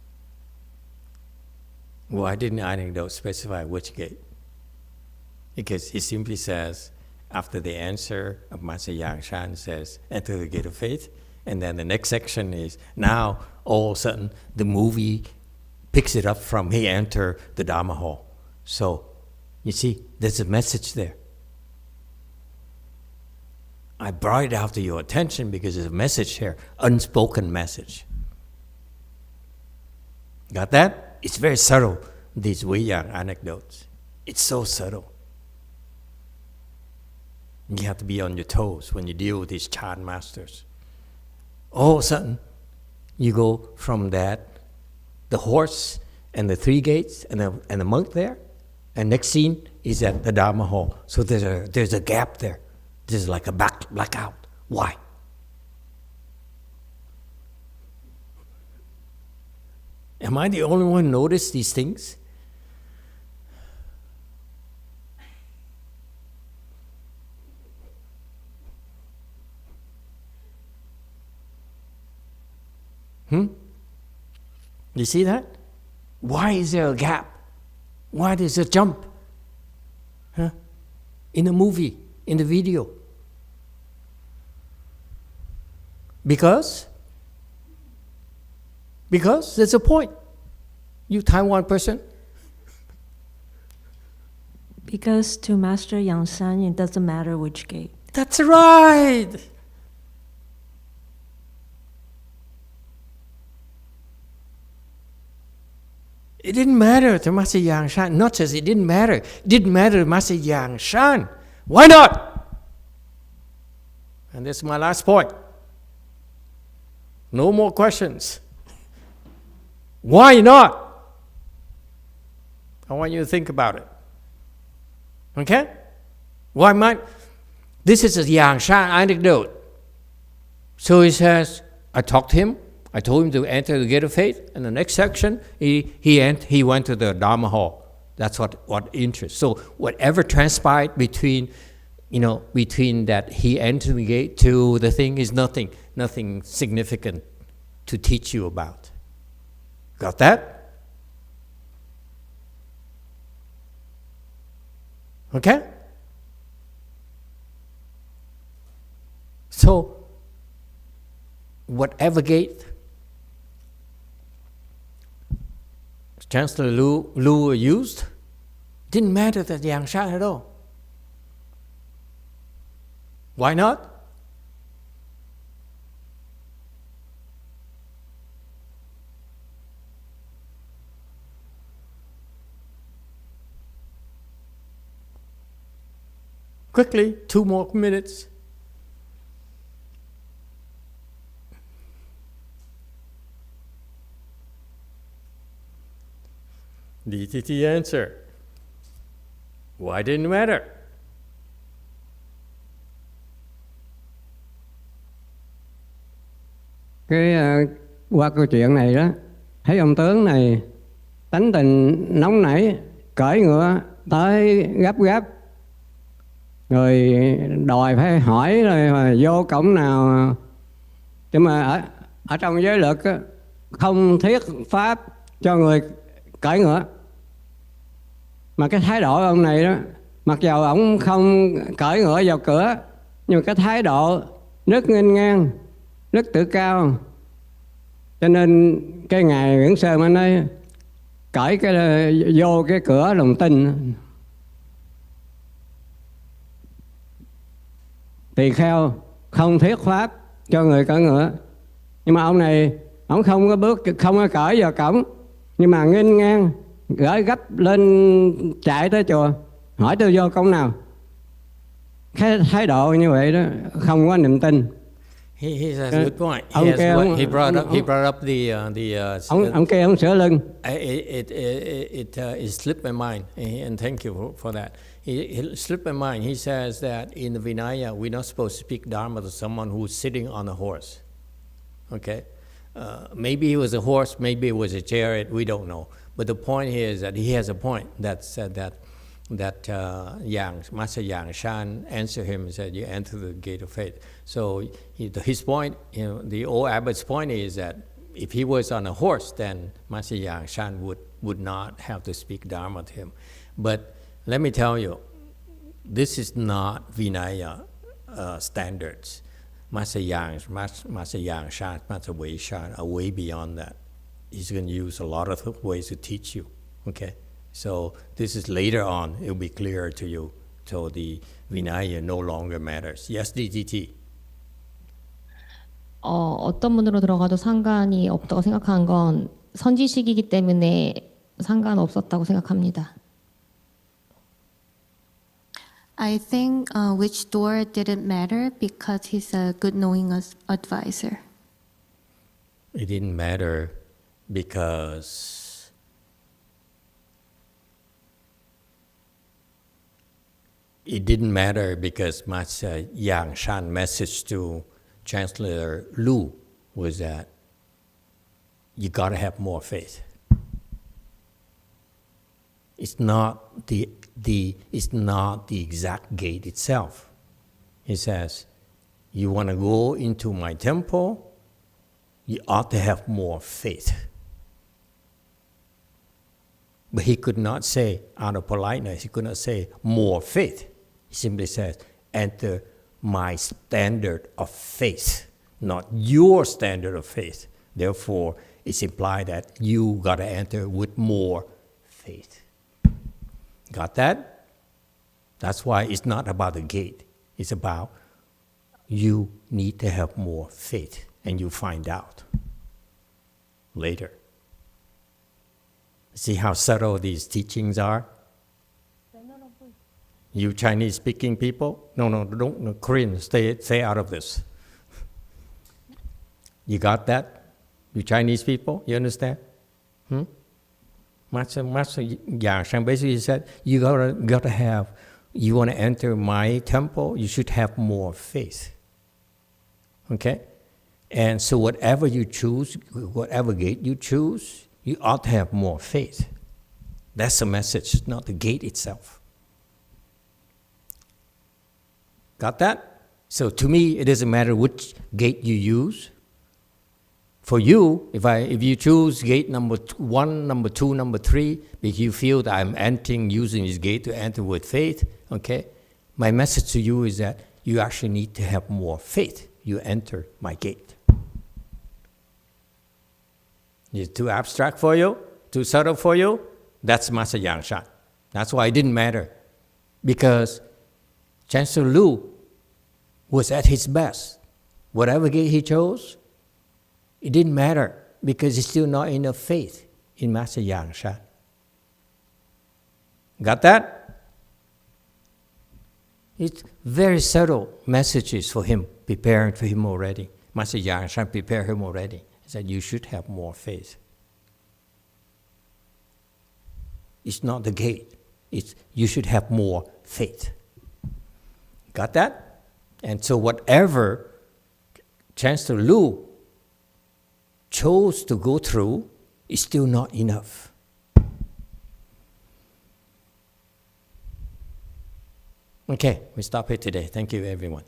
[SPEAKER 3] Why didn't anecdote specify which gate? Because he simply says, after the answer of Master Yangshan says, enter the gate of faith, and then the next section is, now all of a sudden the movie picks it up from he entered the Dharma hall. So, you see, there's a message there. I brought it out to your attention because there's a message here, unspoken message. Got that? It's very subtle, these Wei-Yang anecdotes. It's so subtle. You have to be on your toes when you deal with these Chan masters. All of a sudden, you go from that, the horse and the 3 gates and the monk there, and next scene is at the Dharma hall. So there's a gap there. There's like a blackout. Why? Am I the only one who noticed these things? You see that? Why is there a gap? Why there's a jump? In the movie, in the video. Because there's a point. You Taiwan person?
[SPEAKER 9] Because to Master Yangshan, it doesn't matter which gate.
[SPEAKER 3] That's right. It didn't matter to Master Yangshan. Not just it didn't matter. It didn't matter to Master Yangshan. Why not? And this is my last point. No more questions. Why not? I want you to think about it. Okay? Why might? This is a Yangshan anecdote. So he says, I talked to him. I told him to enter the gate of faith. And the next section, he went to the Dharma hall. That's what interests. So whatever transpired between that he entered the gate to the thing is nothing significant to teach you about. Got that? Okay? So, whatever gate Chancellor Lu used, didn't matter to Yangshan at all. Why not? Quickly, 2 more minutes. DTT answer. Why didn't it matter?
[SPEAKER 12] Qua câu chuyện này đó, thấy ông tướng này tánh tình nóng nảy, cởi ngựa tới gấp, rồi đòi phải hỏi rồi mà vô cổng nào, nhưng mà ở trong giới luật á, không thuyết pháp cho người cởi ngựa. Mà cái thái độ ông này đó, mặc dầu ông không cởi ngựa vào cửa, nhưng mà cái thái độ rất nghênh ngang, rất tự cao. Cho nên cái ngài Nguyễn Sơn mới nói cởi vô cái cửa lòng tin. Tỳ kheo không thuyết pháp cho người cởi ngựa. Nhưng mà ông này, ông không có cởi vào cổng, nhưng mà nghênh ngang, gửi gấp lên chạy tới chùa, hỏi tôi vô cổng nào. Cái thái độ như vậy đó không có niềm tin.
[SPEAKER 3] He has a good point. He brought up the
[SPEAKER 12] ông kia ông sửa lưng.
[SPEAKER 3] It slipped my mind, and thank you for that. It slipped my mind. He says that in the Vinaya we're not supposed to speak Dharma to someone who's sitting on a horse. Okay, maybe he was a horse, maybe it was a chariot. We don't know. But the point here is that he has a point that said that Master Yangshan answered him and said, "You enter the gate of faith." So his point, the old abbot's point is that if he was on a horse, then Master Yangshan would not have to speak Dharma to him. But let me tell you, this is not Vinaya standards. Master Yangshan, Master Wei-Shan are way beyond that. He's going to use a lot of ways to teach you. Okay. So this is later on, it will be clearer to you So the Vinaya no longer matters. Yes, DGT.
[SPEAKER 5] 어떤 문으로 들어가도 상관이 없다고 생각하는 건 선지식이기 때문에 상관없었다고 생각합니다.
[SPEAKER 6] I think which door didn't matter because he's a good knowing advisor.
[SPEAKER 3] It didn't matter because Master YongHua's message to Chancellor Lu was that you got to have more faith. It's not the exact gate itself. He says, you want to go into my temple, you ought to have more faith. But he could not say, out of politeness, he could not say more faith. He simply says, enter my standard of faith, not your standard of faith. Therefore, it's implied that you got to enter with more faith. Got that? That's why it's not about the gate. It's about you need to have more faith, and you find out later. See how subtle these teachings are? You Chinese-speaking people? No, don't. No, Korean, stay out of this. You got that? You Chinese people, you understand? Master YongHua basically said, you gotta have, you want to enter my temple, you should have more faith. Okay? And so whatever you choose, whatever gate you choose, you ought to have more faith. That's the message, not the gate itself. Got that? So to me, it doesn't matter which gate you use. For you, if you choose gate number 1, number 2, number 3, because you feel that I'm using this gate to enter with faith, okay? My message to you is that you actually need to have more faith. You enter my gate. It's too abstract for you? Too subtle for you? That's Master YongHua. That's why it didn't matter. Because Chancellor Lu was at his best. Whatever gate he chose, it didn't matter because it's still not enough faith in Master YongHua. Got that? It's very subtle messages for him, preparing for him already. Master YongHua prepared him already. He said, you should have more faith. It's not the gate. It's you should have more faith. Got that? And so whatever Chancellor Lu chose to go through is still not enough. Okay, we stop here today. Thank you, everyone.